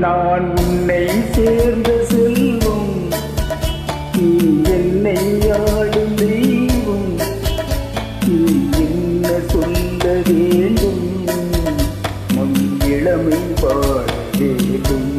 நான் உன்னை சேர்ந்த செல்வம், நீ என்னை ஆளும் தெய்வம். நீ என்ன சொல்ல வேண்டும், நம் இளமை வாழ வேண்டும்.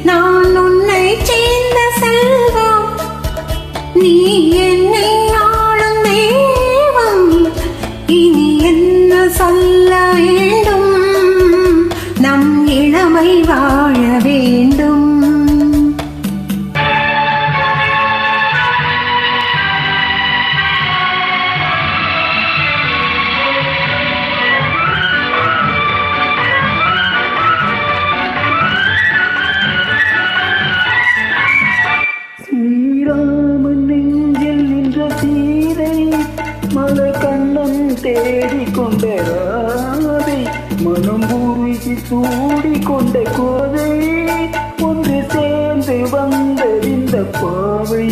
நான் உன்னை சேர்ந்த செல்வம், நீ என்னை ஆளும் தெய்வம். இனி என்ன சொல்ல வேண்டும், நம் இளமை வாழ வேண்டும். ஸ்ரீராமன் நெஞ்சில் நின்ற சீதை, மலை கண்ணன் தேடிக்கொண்ட ராதை, மனம் உருகி சூடிக்கொண்ட கோதை, ஒன்று சேர்ந்து வந்தறிந்த பாவை.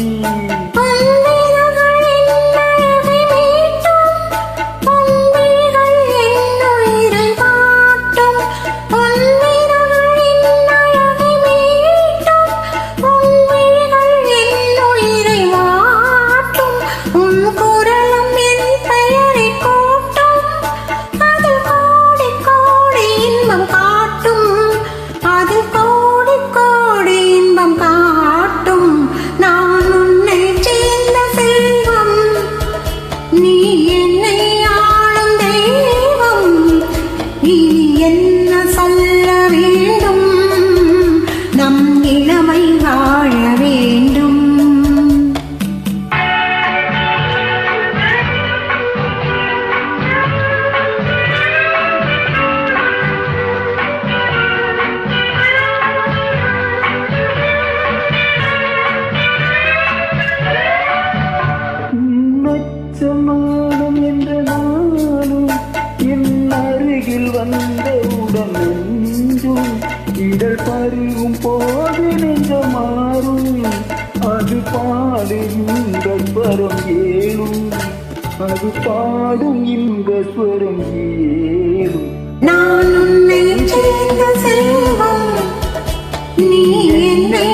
என்ன சொல்ல வேண்டும், நம் இளமை வாழ வேண்டும். நச்சமானம் என்ற நானும் என் அருகில் வந்தவுடன் நெஞ்சும் இடர் பருகும் போது நெஞ்ச மாறும். அது பாடும் இந்த ஸ்வரம் ஏழும், அது பாடும் இந்த ஸ்வரம் ஏழும். நான் உன்னை சேர்ந்த செல்வம், நீ என்னை